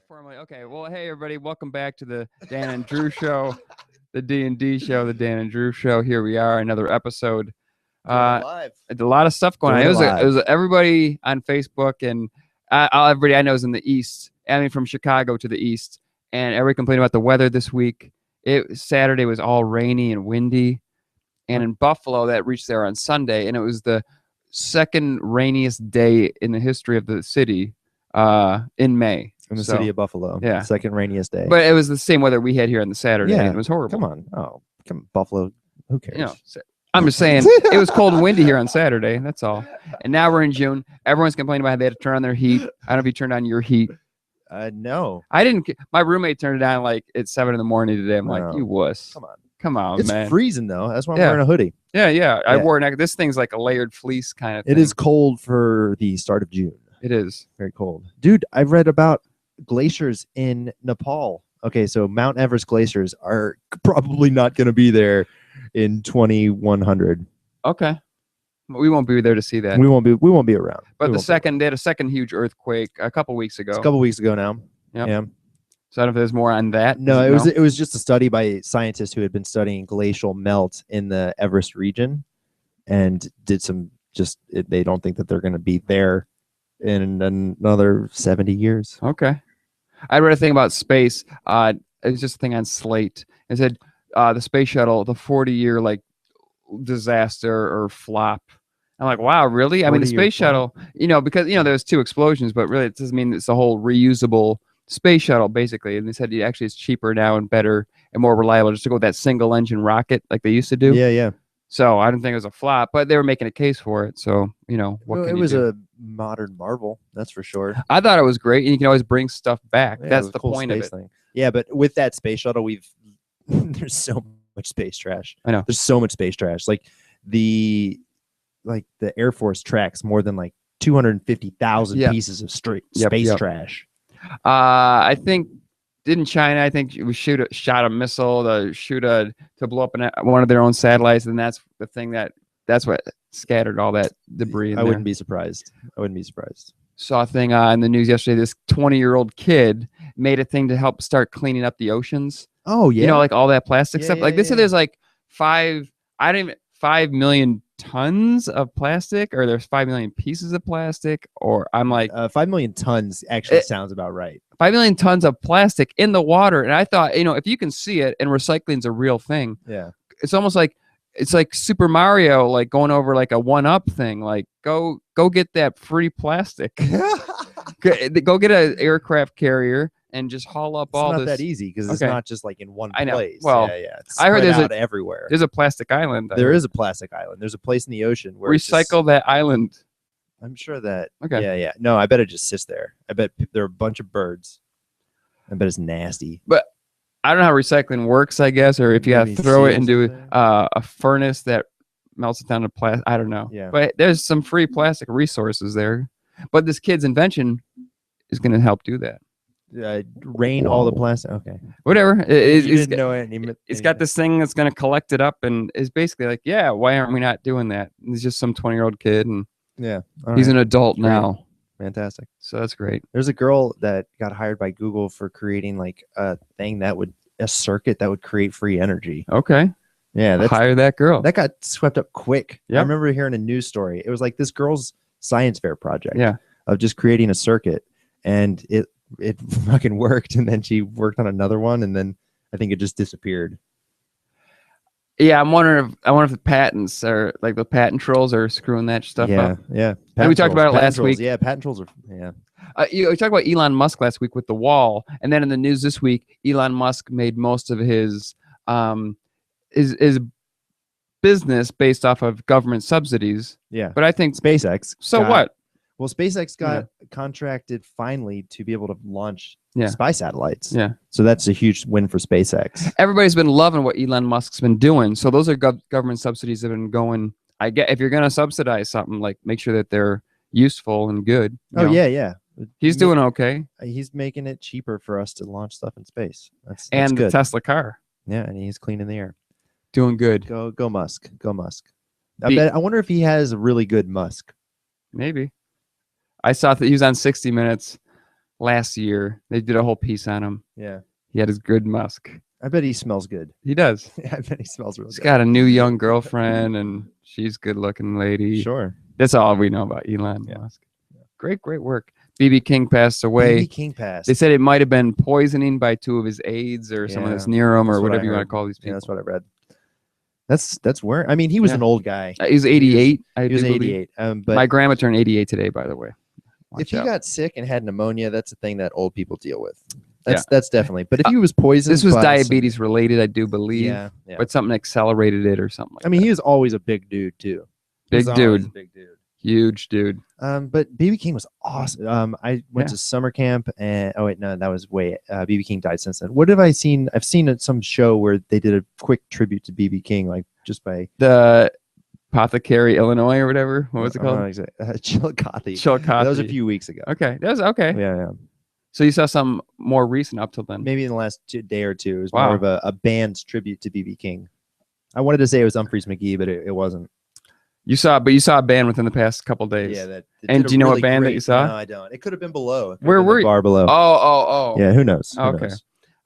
formally okay. Well, hey everybody, welcome back to the Dan and Drew show, the D&D show, the Dan and Drew show. Here we are, another episode. Live. A lot of stuff going on. It was everybody on Facebook and everybody I know is in the East. I mean, from Chicago to the East, and everybody complained about the weather this week. Saturday was all rainy and windy, and in Buffalo that reached there on Sunday, and it was the second rainiest day in the history of the city in May. In the city of Buffalo. Yeah. Second rainiest day. But it was the same weather we had here on the Saturday. Yeah. And it was horrible. Come on. Oh, come Buffalo. Who cares? You know, I'm just saying it was cold and windy here on Saturday. That's all. And now we're in June. Everyone's complaining about how they had to turn on their heat. I don't know if you turned on your heat. No. I didn't. My roommate turned it on like at 7 a.m. today. I'm like, you wuss. Come on, it's man. It's freezing though. That's why I'm wearing a hoodie. Yeah. I wore this thing's like a layered fleece kind of thing. It is cold for the start of June. It is. Very cold. Dude, I've read about glaciers in Nepal. Okay, so Mount Everest glaciers are probably not going to be there in 2100. Okay. We won't be there to see that. We won't be around. But they had a second huge earthquake a couple weeks ago. It's a couple weeks ago now. Yep. Yeah. So I don't know if there's more on that. No, it was just a study by scientists who had been studying glacial melt in the Everest region, and did some they don't think that they're going to be there in another 70 years. Okay. I read a thing about space. It was just a thing on Slate. It said the space shuttle, the 40-year like disaster or flop. I'm like, wow, really? I mean, the space shuttle, because there's 2 explosions, but really it doesn't mean it's a whole reusable space shuttle, basically. And they said actually it's cheaper now and better and more reliable just to go with that single engine rocket like they used to do. Yeah. So I didn't think it was a flop, but they were making a case for it. So, what can you do? A modern marvel, that's for sure. I thought it was great. And you can always bring stuff back. Yeah, that's the cool point of it. Thing. Yeah, but with that space shuttle, there's so much space trash. I know. There's so much space trash. Like the Air Force tracks more than like 250,000 pieces of space trash. I think didn't China? I think we shot a missile to blow up one of their own satellites, and that's the thing that's what scattered all that debris. I wouldn't be surprised. Saw a thing in the news yesterday. This 20-year-old kid made a thing to help start cleaning up the oceans. Oh yeah, like all that plastic stuff. Like they said, there's like 5 million tons of plastic, or there's 5 million pieces of plastic, or I'm like 5 million tons actually sounds about right. 5 million tons of plastic in the water. And I thought, if you can see it and recycling's a real thing, it's almost like it's like Super Mario, like going over like a 1-up thing. Like go get that free plastic. Go get an aircraft carrier and just haul up all this. It's not that easy because it's not just like in one place. I know. Well, it's I heard there's everywhere. There's a plastic island. There is a plastic island. There's a place in the ocean where recycle that island. I'm sure that. Okay. Yeah. No, I bet it just sits there. I bet there are a bunch of birds. I bet it's nasty. But I don't know how recycling works, I guess, or if you have to throw it into a furnace that melts it down to plastic. I don't know. Yeah. But there's some free plastic resources there. But this kid's invention is going to help do that. Rain all the plastic. Okay. Whatever. It's got this thing that's going to collect it up, and is basically like, why aren't we not doing that? And it's just some 20-year-old kid, and he's an adult now. Fantastic. So that's great. There's a girl that got hired by Google for creating like a circuit that would create free energy. Okay. Yeah. Hire that girl. That got swept up quick. Yeah. I remember hearing a news story. It was like this girl's science fair project. Yeah. Of just creating a circuit, and it fucking worked. And then she worked on another one, and then I think it just disappeared. Yeah, I wonder if the patents are like the patent trolls are screwing that stuff up. Yeah. And we talked about it last week. Yeah, patent trolls are. Yeah. We talked about Elon Musk last week with the wall, and then in the news this week, Elon Musk made most of his business based off of government subsidies. Yeah. But I think SpaceX. What? Well, SpaceX got contracted finally to be able to launch spy satellites. Yeah. So that's a huge win for SpaceX. Everybody's been loving what Elon Musk's been doing. So those are government subsidies that have been going. I get if you're going to subsidize something, like make sure that they're useful and good. Yeah. He's doing okay. He's making it cheaper for us to launch stuff in space. That's and good. The Tesla car. Yeah, and he's cleaning the air. Doing good. Go Musk. Go Musk. I wonder if he has a really good Musk. Maybe. I saw that he was on 60 Minutes last year. They did a whole piece on him. Yeah. He had his good musk. I bet he smells good. He does. I bet he smells really He's good. got a new young girlfriend, and she's good looking lady. Sure. That's all we know about Elon Yeah. Musk. Great work. BB King passed away. BB King passed. They said it might have been poisoning by 2 of his aides or someone that's near him that's or what I whatever you want heard. to call these people. Yeah, that's what I read. That's where I mean he was Yeah. an old guy. He was 88. He was I do believe. 88. But My grandma turned 88 today, by the way. Watch if you out. got sick and had pneumonia, that's a thing that old people deal with. That's definitely. But if he was poisoned, this was by diabetes related, I do believe. Yeah. But something accelerated it or something like I mean, that. he was always a big dude too. He Big was always dude. a big dude. Huge dude. But BB King was awesome. I went to summer camp and oh wait, no, that was way BB King died since then. What have I seen? I've seen at some show where they did a quick tribute to BB King, like just by The Apothecary, Illinois, or whatever. What was it called? Chillicothe. Chillicothe. That was a few weeks ago. Okay, that was okay. Yeah. So you saw some more recent up till then. Maybe in the last day or two. It was Wow. more of a band's tribute to BB King. I wanted to say it was Humphreys McGee, but it wasn't. You saw a band within the past couple days. Yeah, that. And do you know what band that you saw? No, I don't. It could have been below. Where were you? Bar below. Oh. Yeah, who knows? Who Okay.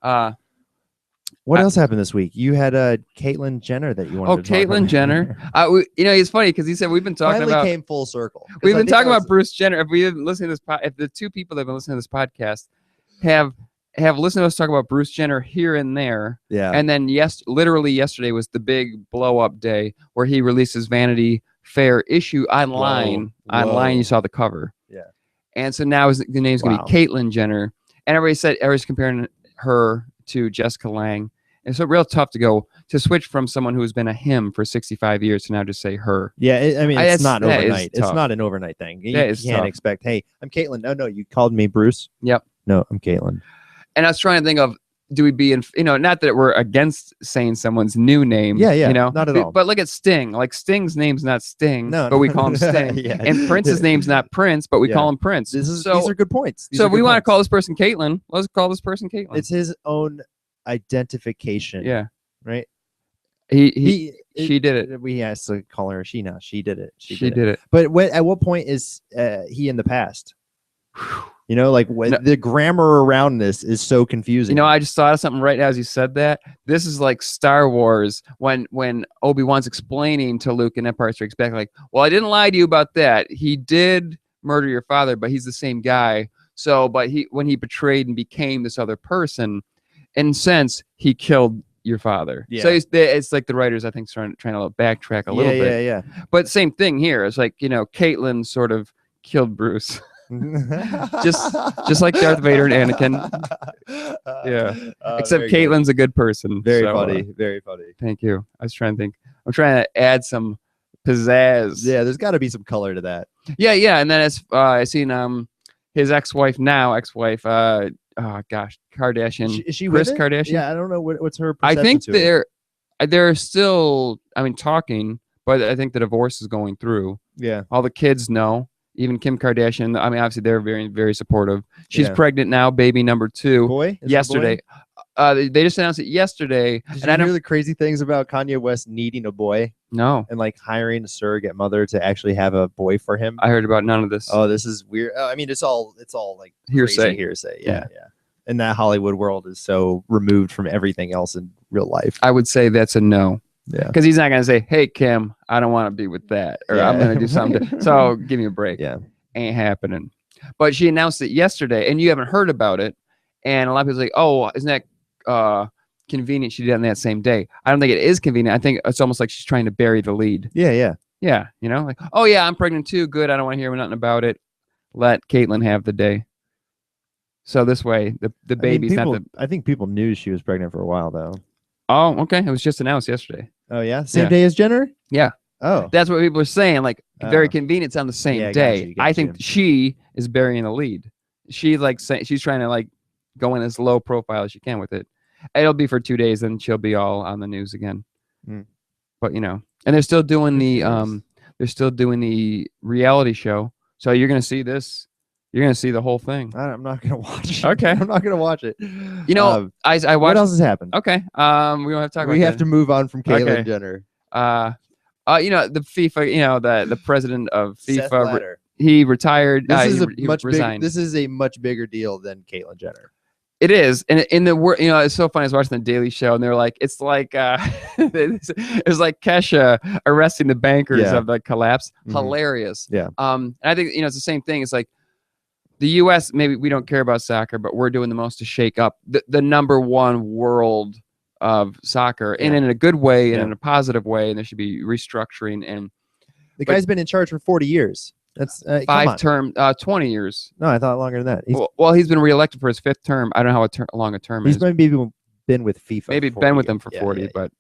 knows? What else happened this week? You had Caitlyn Jenner that you wanted to talk about. Caitlyn Jenner. It's funny because he said we've been talking Finally about. came full circle. 'Cause We've I been think talking I about Bruce Jenner. If we've been listening to this, if the 2 people that have been listening to this podcast have listened to us talk about Bruce Jenner here and there, Yeah. and then literally yesterday was the big blow up day where he released his Vanity Fair issue online. Whoa. Online, you saw the cover. Yeah. And so now the name's going to Wow. be Caitlyn Jenner, and everybody's comparing her to Jessica Lange. And so real tough to switch from someone who's been a him for 65 years to now just say her. Yeah, it's not that is overnight. It's tough. not an overnight thing. You That is can't tough. expect, hey, I'm Caitlyn. No, you called me Bruce. Yep. No, I'm Caitlyn. And I was trying to think of, do we be in, not that we're against saying someone's new name. Yeah, not at all. But look at Sting. Like Sting's name's not Sting, No, but we call him Sting. Yeah. And Prince's name's not Prince, but we Yeah. call him Prince. These are good points. So if we want to call this person Caitlyn, let's call this person Caitlyn. It's his own identification. Yeah. Right? She did it. We asked to call her she now. She did it. She did it. But at what point is he in the past? Like the grammar around this is so confusing. I just thought of something right now as you said that. This is like Star Wars when Obi-Wan's explaining to Luke in Empire Strikes Back, like, well, I didn't lie to you about that. He did murder your father, but he's the same guy. So, but when he betrayed and became this other person, in a sense, he killed your father. Yeah. So it's like the writers, I think, trying to backtrack a little bit. Yeah. But same thing here. It's like, Caitlyn sort of killed Bruce. just like Darth Vader and Anakin. Yeah. Except Caitlyn's a good person. Very so, funny. Very funny. Thank you. I was trying to think. I'm trying to add some pizzazz. Yeah, there's got to be some color to that. Yeah. And then as I seen his ex-wife, Kardashian. Is she Kris with it? Kardashian? Yeah, I don't know what's her I perception think to it. they're still, talking, but I think the divorce is going through. Yeah. All the kids know. Even Kim Kardashian, obviously they're very, very supportive. She's Yeah. pregnant now, baby number 2. Boy? Is it a Yesterday. boy? They just announced it yesterday. Did you hear the crazy things about Kanye West needing a boy No, and like hiring a surrogate mother to actually have a boy for him? I heard about none of this. Oh, this is weird. I mean, it's all like Hearsay. Hearsay. Yeah. And that Hollywood world is so removed from everything else in real life. I would say that's a no. Yeah. Because he's not going to say, hey, Kim, I don't want to be with that. Or I'm going to do something. So give me a break. Yeah. Ain't happening. But she announced it yesterday, and you haven't heard about it. And a lot of people are like, oh, isn't that convenient she did it on that same day? I don't think it is convenient. I think it's almost like she's trying to bury the lead. Yeah. Yeah. Like, oh, yeah, I'm pregnant too. Good. I don't want to hear nothing about it. Let Caitlyn have the day. So this way, the baby's not the. I think people knew she was pregnant for a while, though. Oh, okay. It was just announced yesterday. Oh, yeah? Same day as Jenner? Yeah. Oh. That's what people are saying. Like, very Oh. convenient. It's on the same Yeah, day. got I you. think she is burying the lead. She's trying to like go in as low profile as she can with it. It'll be for 2 days, and she'll be all on the news again. Mm. But and they're still doing the reality show. So you're gonna see this. You're gonna see the whole thing. I'm not gonna watch it. Okay. I'm not gonna watch it. I watched. What else has happened? Okay. We don't have to talk about. We have to move on from Caitlyn Okay. Jenner. The FIFA. The president of Seth FIFA. Blatter. he retired. This is he resigned. This is a much bigger deal than Caitlyn Jenner. It is, and in the you know, it's so funny. I was watching the Daily Show, and they're like, it's like it's like Kesha arresting the bankers of the collapse. Hilarious. Yeah. And I think it's the same thing. It's like the U.S. Maybe we don't care about soccer, but we're doing the most to shake up the number one world of soccer, and in a good way, and in a positive way. And there should be restructuring. And the guy's been in charge for 40 years. That's 20 years. No, I thought longer than that. Well, he's been reelected for his 5th term. I don't know how long a term is. He's maybe been with FIFA. Maybe been with them for 40, but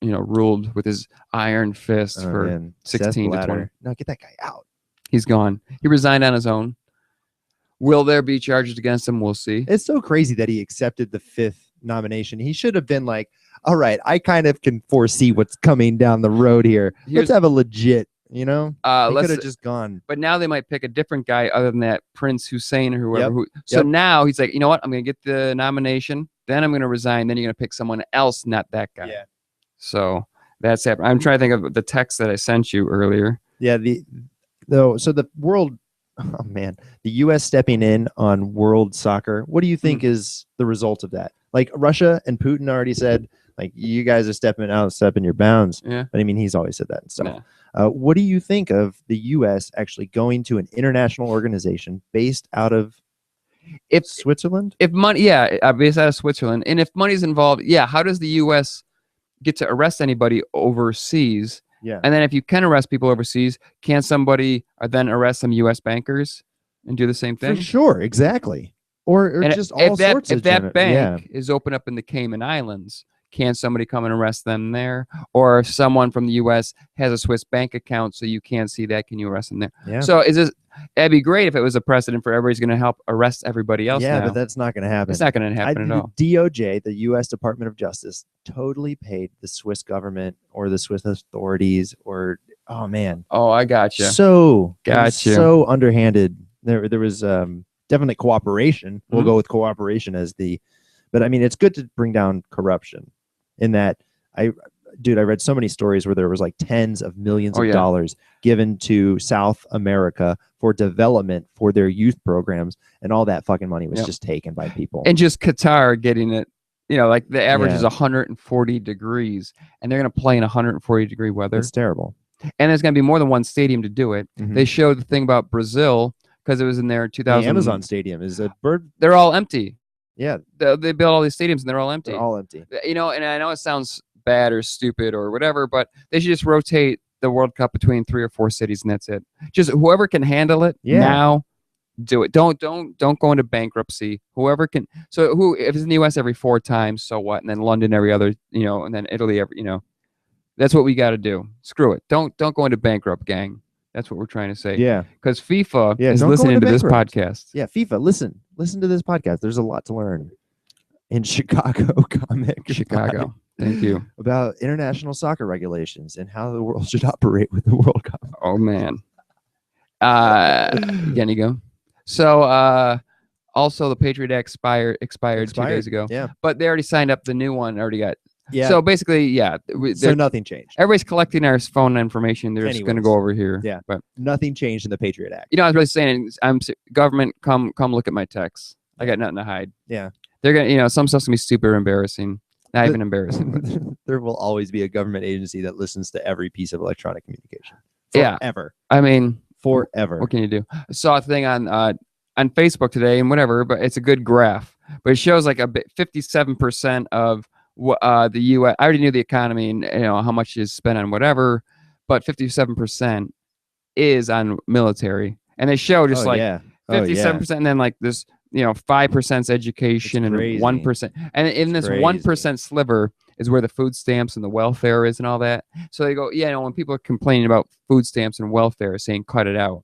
ruled with his iron fist for 16 to 20. No, get that guy out. He's gone. He resigned on his own. Will there be charges against him? We'll see. It's so crazy that he accepted the 5th nomination. He should have been like, all right, I kind of can foresee what's coming down the road here. Let's have a legit. He could have just gone. But now they might pick a different guy other than that Prince Hussein or whoever. So now he's like, you know what? I'm going to get the nomination. Then I'm going to resign. Then you're going to pick someone else, not that guy. Yeah. So that's happening. I'm trying to think of the text that I sent you earlier. Yeah. So the world, oh man, the U.S. stepping in on world soccer. What do you think is the result of that? Like Russia and Putin already said, like, you guys are stepping your bounds. Yeah. But I mean, he's always said that and stuff. Yeah. What do you think of the U.S. actually going to an international organization based out of Switzerland? If money, based out of Switzerland. And if money's involved, how does the U.S. get to arrest anybody overseas? Yeah. And then if you can arrest people overseas, can somebody then arrest some U.S. bankers and do the same thing? For sure, exactly. Or just all sorts of... If that bank is open up in the Cayman Islands, can somebody come and arrest them there? Or if someone from the U.S. has a Swiss bank account so you can't see that, can you arrest them there? Yeah. So it'd be great if it was a precedent for everybody's going to help arrest everybody else. Yeah, now. but that's not going to happen. It's not going to happen at all. The DOJ, the U.S. Department of Justice, totally paid the Swiss government or the Swiss authorities or, oh man. Oh, I got you. So underhanded. There was definitely cooperation. We'll go with cooperation as but I mean, it's good to bring down corruption. In that, I read so many stories where there was like tens of millions of dollars given to South America for development for their youth programs, and all that fucking money was just taken by people. And just Qatar getting it, like the average is 140 degrees, and they're going to play in 140 degree weather. It's terrible. And there's going to be more than one stadium to do it. They showed the thing about Brazil because it was in there in 2000. The Amazon Stadium is a bird. They're all empty. Yeah, they built all these stadiums and they're all empty. They're all empty. And I know it sounds bad or stupid or whatever, but they should just rotate the World Cup between 3 or 4 cities and that's it. Just whoever can handle it now, do it. Don't go into bankruptcy. Whoever can. So if it's in the U.S. every 4 times, so what? And then London every other, and then Italy every, that's what we got to do. Screw it. Don't go into bankrupt, gang. That's what we're trying to say. Yeah. Because FIFA is listening to this podcast. Yeah, FIFA, listen to this podcast. There's a lot to learn in Chicago comic. Chicago. Thank you. About international soccer regulations and how the world should operate with the World Cup. Oh man. Again, you go. So also the Patriot Act expired 2 days ago. Yeah. But they already signed up the new one, already got. Yeah. So basically, so nothing changed. Everybody's collecting our phone information. They're just going to go over here. Yeah. But nothing changed in the Patriot Act. I was really saying, government, come look at my texts. I got nothing to hide. Yeah. They're gonna, some stuff's gonna be super embarrassing. Not even embarrassing. But. There will always be a government agency that listens to every piece of electronic communication. Forever. I mean, forever. What can you do? I saw a thing on Facebook today and whatever, but it's a good graph. But it shows like 57% of the U.S. I already knew the economy and how much is spent on whatever, but 57% is on military, and they show just 57%, and then like this 5% education and 1%, and in this 1% sliver is where the food stamps and the welfare is and all that. So they go, when people are complaining about food stamps and welfare, saying cut it out,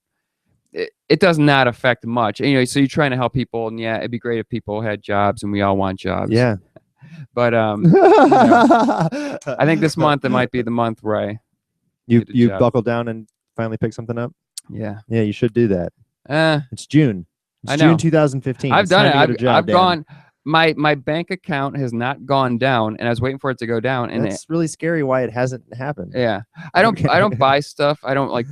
it does not affect much. So you're trying to help people, and it'd be great if people had jobs, and we all want jobs. Yeah. But I think this month it might be the month where you buckle down and finally pick something up. Yeah, you should do that. It's June. I know. June 2015. I've done it. I've gone. my bank account has not gone down, and I was waiting for it to go down. And That's really scary. Why it hasn't happened? yeah, I don't Okay. buy stuff. I don't like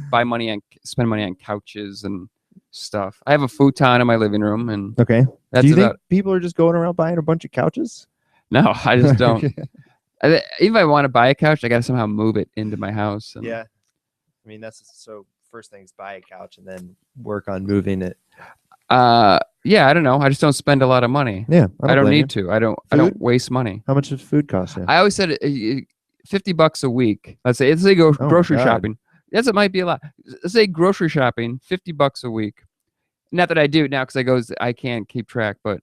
spend money on couches and stuff. I have a futon in my living room, and Okay. that's Do you think about. people are just going around buying a bunch of couches? No, I just don't. Even if I want to buy a couch, I got to somehow move it into my house. And, Yeah. I mean, that's so. First thing is buy a couch and then work on moving it. yeah, I don't know. I just don't spend a lot of money. Yeah, I don't blame need to. I don't waste money. How much does food cost you? I always said $50 a week. Let's say go Oh my grocery God. shopping. Yes, it might be a lot. Let's say grocery shopping, $50 a week. Not that I do now because I can't keep track, but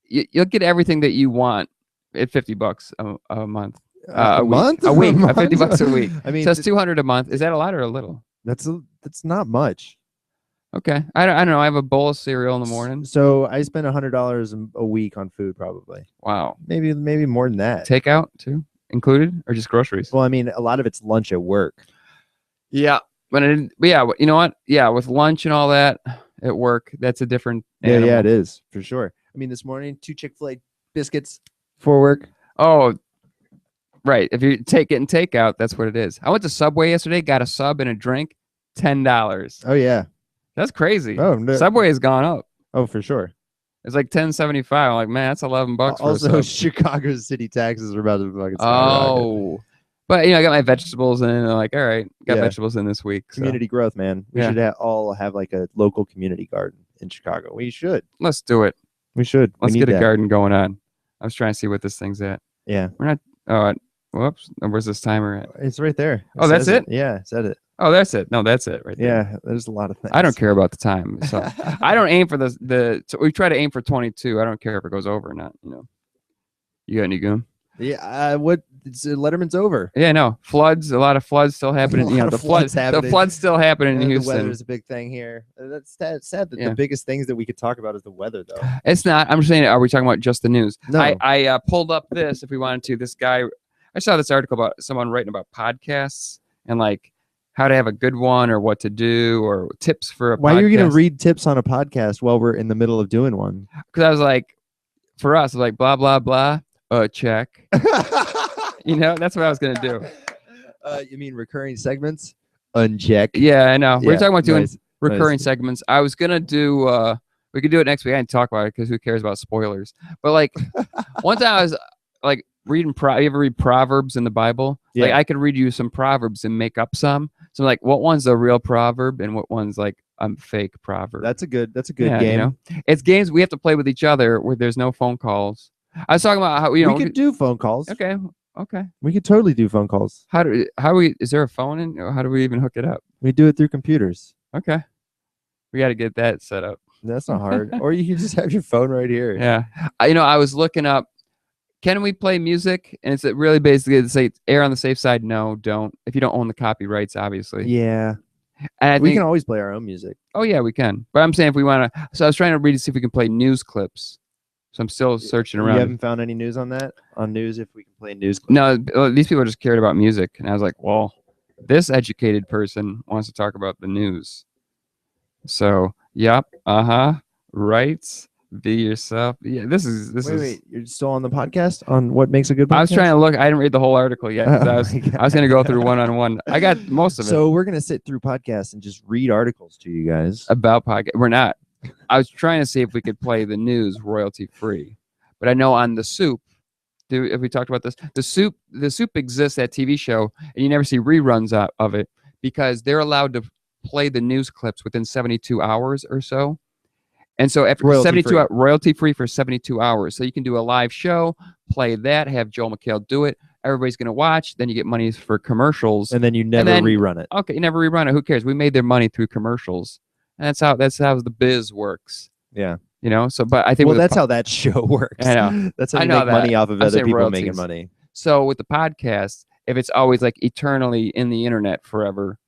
you'll get everything that you want at $50 a month. A week. month? A week. A month? $50 a week. I mean, so that's $200 a month. Is that a lot or a little? that's not much. Okay. I don't know. I have a bowl of cereal in the morning. So I spend $100 a week on food, probably. Wow. Maybe more than that. Takeout too included, or just groceries? Well, I mean, a lot of it's lunch at work. Yeah. But yeah, you know what? Yeah, with lunch and all that at work, that's a different animal. Yeah, it is for sure. I mean, this morning 2 Chick-fil-A biscuits for work. Oh, right. If you getting takeout, that's what it is. I went to Subway yesterday, got a sub and a drink, $10. Oh yeah. That's crazy. Oh no. Subway has gone up. Oh, for sure. It's like $10.75. I'm like, man, that's $11 for Also, a sub. Chicago city taxes are about to fucking skyrocket. Oh. But I got my vegetables in. And I'm like, all right, got Yeah. vegetables in this week. So. Community growth, man. We Yeah. should all have like a local community garden in Chicago. We should. Let's do it. We should. Let's We get need a that. garden going on. I was trying to see what this thing's at. Yeah. We're not. Oh, whoops. Where's this timer at? It's right there. Oh, that's says it? Yeah, it said it. Oh, that's it. No, that's it right there. Yeah, there's a lot of things. I don't care about the time. So I don't aim for so we try to aim for 22. I don't care if it goes over or not. You got any goom? Yeah, Letterman's over. Yeah, no floods. A lot of floods still happening. A lot of floods happening. The floods still happening in The Houston. weather is a big thing here. That's sad that Yeah. the biggest things that we could talk about is the weather, though. It's not. I'm just saying. Are we talking about just the news? No. I pulled up this if we wanted to. This guy. I saw this article about someone writing about podcasts and like how to have a good one or what to do or tips for a Why podcast. are you going to read tips on a podcast while we're in the middle of doing one? Because I was like, for us, like blah blah blah. Check. That's what I was gonna do. You mean recurring segments? Uncheck. Yeah, I know. We were talking about doing nice. recurring segments. I was gonna do. We could do it next week. I didn't talk about it because who cares about spoilers? But like, one time I was like reading. You ever read Proverbs in the Bible? Yeah. Like I could read you some Proverbs and make up some. So like, what one's a real proverb and what one's like a fake proverb? That's a good Yeah, game. It's games we have to play with each other where there's no phone calls. I was talking about how we could do phone calls. Okay. We could totally do phone calls. Is there a phone in? Or how do we even hook it up? We do it through computers. Okay. We got to get that set up. That's not hard. Or you can just have your phone right here. Yeah. I was looking up, can we play music? And it's really basically to say err on the safe side. No, don't. If you don't own the copyrights, obviously. Yeah. And We can always play our own music. Oh yeah, we can. But I'm saying if we want to. So I was trying to read to see if we can play news clips. So I'm still searching around. You haven't found any news on that? On news, if we can play news clips? No, these people just cared about music, and I was like, well, this educated person wants to talk about the news. So, yep, right. Be yourself. Yeah, this is. Wait, you're still on the podcast on what makes a good podcast? I was trying to look. I didn't read the whole article yet. 'Cause Oh I was my God. going to go through one-on-one. I got most of it So we're gonna sit through podcasts and just read articles to you guys. about podcast. We're not. I was trying to see if we could play the news royalty free, but I know on the Soup. If we talked about this, the Soup exists, that TV show, and you never see reruns of it because they're allowed to play the news clips within 72 hours or so. And so after Royalty 72 free. royalty free for 72 hours. So you can do a live show, play that, have Joel McHale do it. Everybody's going to watch. Then you get money for commercials. And then you never rerun it. Okay, you never rerun it. Who cares? We made their money through commercials. And that's how the biz works. Yeah. So but I think Well, that's how that show works. I know. That's how I you know make that. money off of I'm other saying people royalties. making money. So with the podcast, if it's always like eternally in the internet forever,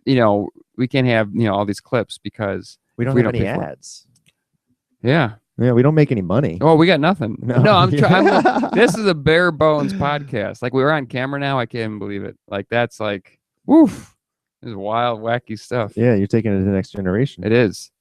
we can't have all these clips because We don't we have don't any pay for it. ads. Yeah. Yeah, we don't make any money. Oh, we got nothing. No. No, I'm trying. This is a bare bones podcast. Like we're on camera now. I can't even believe it. Like that's like, woof. This is wild, wacky stuff. Yeah, you're taking it to the next generation. It is.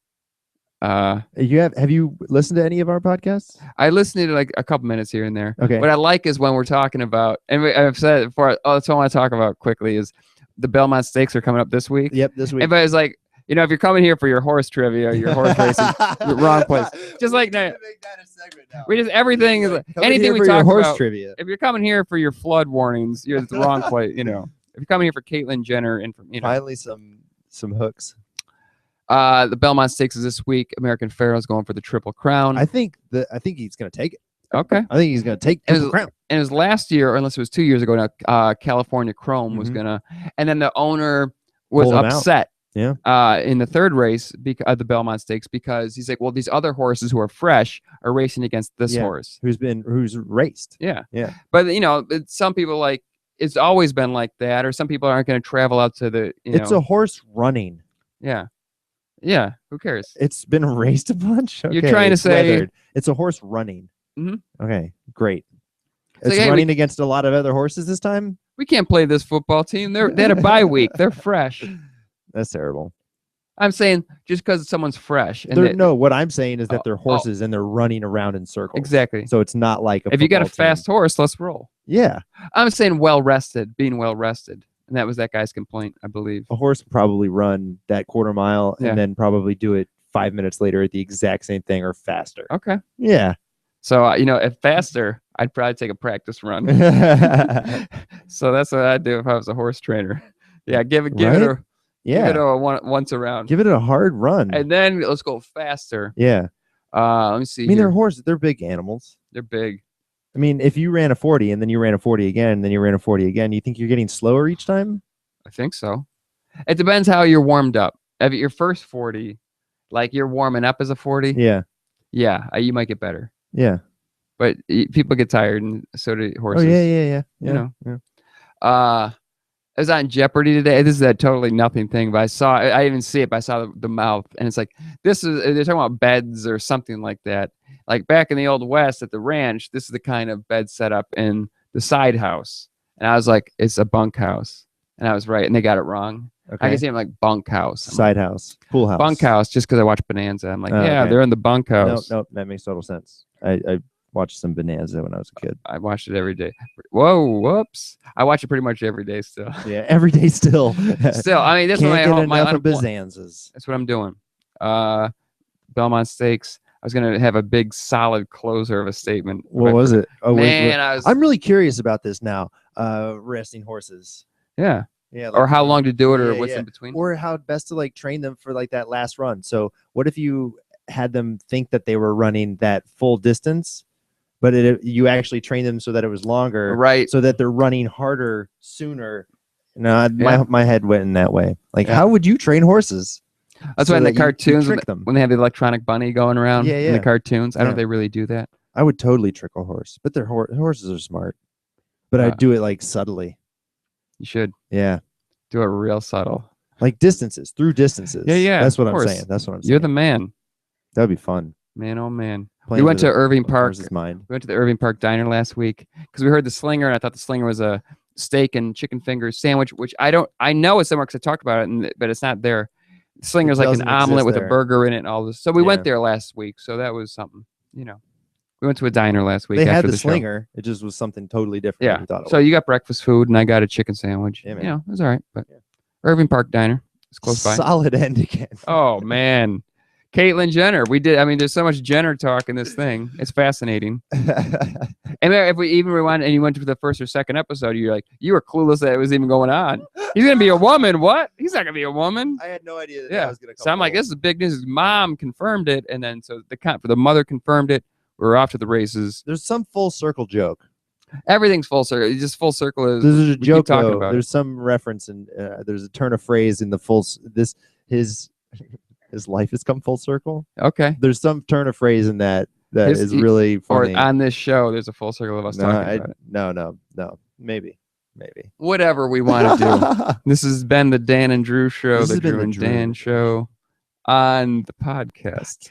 Have you listened to any of our podcasts? I listened to like a couple minutes here and there. Okay. What I like is when we're talking about, and I've said it before. Oh, that's what I want to talk about quickly is the Belmont Stakes are coming up this week. Yep, this week. Everybody's like, if you're coming here for your horse trivia, your horse racing, you're wrong place. Just like no, we just everything is anything we talk horse about. Trivia. If you're coming here for your flood warnings, you're at the wrong place. If you're coming here for Caitlyn Jenner and finally some hooks. The Belmont Stakes is this week. American Pharoah's going for the Triple Crown. I think he's going to take it. Okay. I think he's going to take the crown. And it was last year, or unless it was 2 years ago now, California Chrome was going to, and then the owner was upset. Yeah. In the third race of the Belmont Stakes because he's like, well, these other horses who are fresh are racing against this horse who's raced. Yeah. Yeah. But some people like it's always been like that, or some people aren't going to travel out to the. It's a horse running. Yeah. Yeah. Who cares? It's been raced a bunch. Okay, you're trying to say it's a horse running. Mm-hmm. Okay, great. It's like, running against a lot of other horses this time. We can't play this football team. They had a bye week. They're fresh. That's terrible. I'm saying just because someone's fresh. No, what I'm saying is that they're horses and they're running around in circles. Exactly. So it's not like if you got a fast horse, let's roll. Yeah. I'm saying well rested, being well rested. And that was that guy's complaint, I believe. A horse would probably run that quarter mile and then probably do it 5 minutes later at the exact same thing or faster. Okay. Yeah. So, if faster, I'd probably take a practice run. So that's what I'd do if I was a horse trainer. Yeah, give it once around. Give it a hard run. And then let's go faster. Yeah. Let me see. They're horses. They're big animals. They're big. I mean, if you ran a 40 and then you ran a 40 again, and then you ran a 40 again, you think you're getting slower each time? I think so. It depends how you're warmed up. If your first 40, like you're warming up as a 40. Yeah. Yeah, you might get better. Yeah. But people get tired, and so do horses. Oh, yeah. I was on Jeopardy today. This is a totally nothing thing, but I didn't even see it, but I saw the mouth, and it's like, they're talking about beds or something like that. Like back in the Old West at the ranch, this is the kind of bed set up in the side house. And I was like, it's a bunkhouse. And I was right, and they got it wrong. Okay. I can see them like bunkhouse. Side house. Pool house. Bunkhouse, just because I watched Bonanza. I'm like, they're in the bunkhouse. No, that makes total sense. I watched some Bonanza when I was a kid. I watched it every day. Whoa, whoops. I watch it pretty much every day still. Yeah, every day still. Still, I mean, this is my Bonanzas. That's what I'm doing. Belmont Stakes. I was going to have a big, solid closer of a statement. What was it? Oh, man, I'm really curious about this now. Resting horses. Yeah. Yeah. Or how long to do it, or what's in between. Or how best to train them for that last run. So what if you had them think that they were running that full distance, but you actually trained them so that it was longer, right? So that they're running harder sooner. No, my head went in that way. How would you train horses? That's why in the cartoons, when they have the electronic bunny going around in the cartoons, I don't know if they really do that. I would totally trick a horse, but their horses are smart. But I'd do it subtly. You should. Yeah. Do it real subtle. Through distances. Yeah. That's what I'm saying. You're the man. That would be fun. Man, oh man. We went to Irving Park. We went to the Irving Park Diner last week because we heard the Slinger, and I thought the Slinger was a steak and chicken fingers sandwich, which I know it's somewhere because I talked about it, but it's not there. Slinger's like an omelet with a burger in it and all this. So we went there last week. So that was something, We went to a diner last week. They had the Slinger. It just was something totally different. Yeah. Than we thought it so was. you got breakfast food and I got a chicken sandwich. Yeah, man. It was all right. But Irving Park Diner. It's close by. Solid end again. Oh, man. Caitlyn Jenner. There's so much Jenner talk in this thing. It's fascinating. And if we even rewind and you went to the first or second episode, you were clueless that it was even going on. He's going to be a woman. What? He's not going to be a woman. I had no idea that was going to come. So I'm like, this is big news. His mom confirmed it. And then the mother confirmed it. We're off to the races. There's some full circle joke. Everything's full circle. It's just full circle. There's a joke talking about. There's some reference and there's a turn of phrase in the his life has come full circle. Okay. There's some turn of phrase in that is really funny. Or on this show, there's a full circle of us talking about it. No. Maybe. Whatever we want to do. This has been the Dan and Drew Show, the Drew and Dan Show on the podcast.